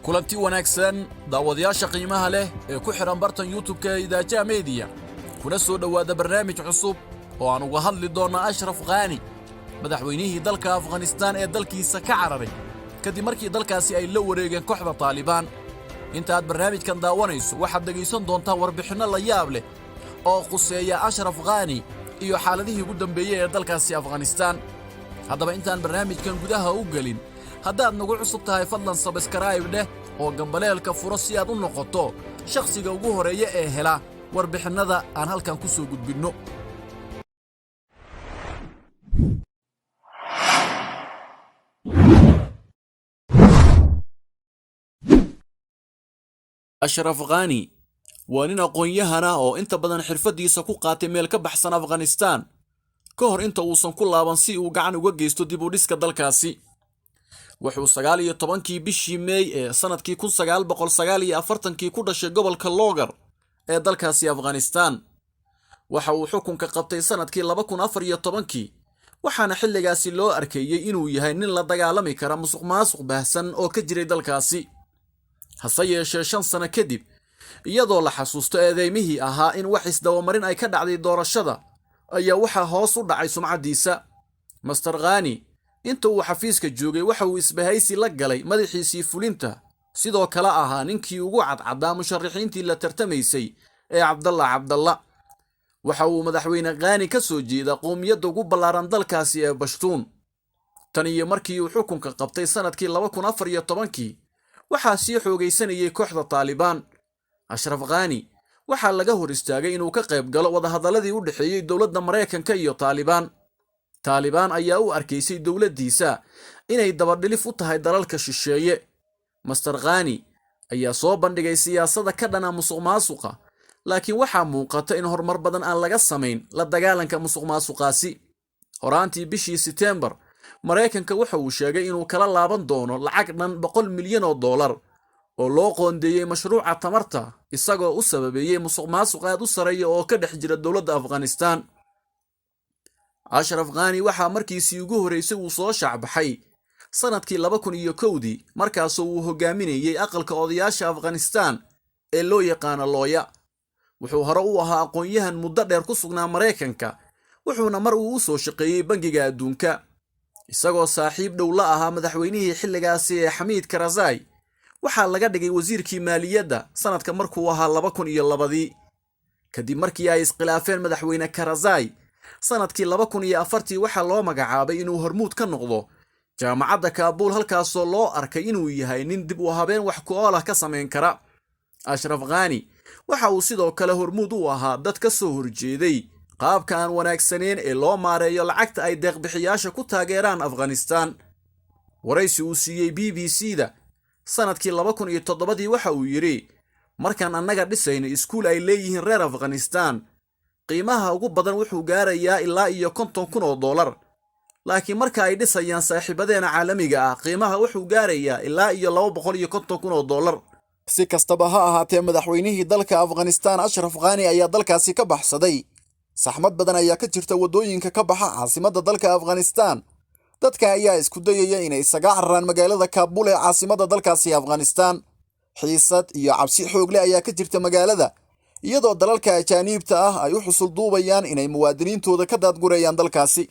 kulanti wanaagsan daawadayaasha qiimaha leh ee ku xiran bartan YouTube-ka Idaaja Media kuna soo dhawaada barnaamij cusub oo aan uga hadli doono Ashraf Ghani madaxweynihii dalka Afghanistan ee dalkiisa ka cararay kadib markii dalkaasi ay la wareegeen kooxda Taliban. inta aad barnaamijkan daawanayso waxaad dhageysan doontaa warbixino la yaab leh oo quseeya Ashraf Ghani iyo xaaladihii ugu dambeeyay ee dalkaasi Afghanistan. haddaba intaan barnaamijkan gudaha u galin haddaad nagu cusub tahay fadlan subscribe dheh oo gambaleelka furo si aad u noqoto shakhsiga ugu horeeya ee hela warbixinada aan halkan ku soo gudbinno. Ashraf Ghani waa nin aqoon-yahan ah oo inta badan xirfadiisa ku qaatay meel ka baxsan Afghanistan ka hor inta uusan ku laaban si uu gacan uga geysto dib u dhiska dalkaasi. wuxuu 19 bishii May ee sanadkii 1949 ku dhashay gobolka Logar ee dalkaasi Afghanistan. waxa uu xukunka qabtay sanadkii 2014 waxaana xilligaasi loo arkayay inuu yahay nin la dagaalami kara musuqmaasuq baahsan oo ka jiray dalkaasi. hase yeeshee 5 sano kadib iyadoo la xasuusto eedeymihii ahaa in wax isdawamarin ay ka dhacday doorashada ayaa waxa hoos u dhacay sumcadiisa. Mr. Ghani inta uu xafiiska joogay waxa uu isbahaysi la galay madaxiisii fulinta sidoo kale ahaa ninkii ugu cadcadaa musharaxiintii la tartamaysay ee Cabdalla. waxa uu madaxweyne Ghani ka soo jeeda qoomiyadda ugu ballaaran dalkaasi ee Pashtun. tan iyo markii uu xukunka qabtay sanadkii 2014 waxaa sii xoogaysanayay kooxda Taliban. Ashraf Ghani waxaa laga hor istaagay inuu ka qayb galo wadahadaladii u dhaxeeyay dowladda Mareykanka iyo Taliban ayaa u arkaysay dowladdiisa inay dabadhilif u tahay dalalka shisheeye. Mr. Ghani ayaa soo bandhigay siyaasadda ka dhana musuqmaasuqa laakiin waxaa muuqata in horumar badan aan laga samayn la dagaalanka musuqmaasuqaasi. horaantii bishii September Mareykanka waxa uu sheegay inuu kala laaban doono lacag dhan $100 milyan oo loo qoondeeyay mashruuca tamarta isagoo u sababeeyay musuqmaasuq aad u sareeya oo ka dhex jira dowladda Afghanistan. Ashraf Ghani waxaa markiisii ugu horeysay uu soo shacbaxay sanadkii 2001 markaasoo uu hogaaminayay aqalka odayaasha Afghanistan ee loo yaqaan Looya. wuxuu hore u ahaa aqoon-yahan muddo dheer ku sugnaa Mareykanka wuxuuna mar uu soo shaqeeyay Bangiga Adduunka isagoo saaxiib dhow la ahaa madaxweynihii xilligaasi ee Hamid Karzai. waxaa laga dhigay wasiirkii maaliyadda sanadka markuu ahaa 2002 kadib markii ay iskhilaafeen madaxweyne Karzai sanadkii 2004 waxaa loo magacaabay inuu hormuud ka noqdo jaamacadda Kabul halkaasoo loo arkay inuu yahay nin dib u habeen wax ku ool ah ka sameyn kara. Ashraf Ghani waxa uu sidoo kale hormuud u ahaa dad ka soo horjeeday qaabka aan wanaagsaneyn ee loo maareeyo lacagta ay deeq-bixiyaasha ku taageeraan Afghanistan. waraysi uu siiyay BBC-da sanadkii 2007 waxa uu yiri markaan annaga dhisayno iskuul ay leeyihiin reer Afghanistan qiimaha ugu badan wuxuu gaarayaa ilaa iyo $50,000 laakiin marka ay dhisayaan saaxiibadeena caalamiga ah qiimaha wuxuu gaarayaa ilaa iyo $250,000. si kastaba ha ahaatee madaxweynihii dalka Afghanistan Ashraf Ghani ayaa dalkaasi ka baxsaday. saxmad badan ayaa ka jirta wadooyinka ka baxa caasimadda dalka Afghanistan. dadka ayaa isku dayaya inay isaga cararaan magaalada Kabul ee caasimadda dalkaasi Afghanistan. xiisad iyo cabsi xoog leh ayaa ka jirta magaalada iyadoo dalalka ajaanibta ah ay u xusul duubayaan inay muwaadiniintooda ka daadgurayaan dalkaasi.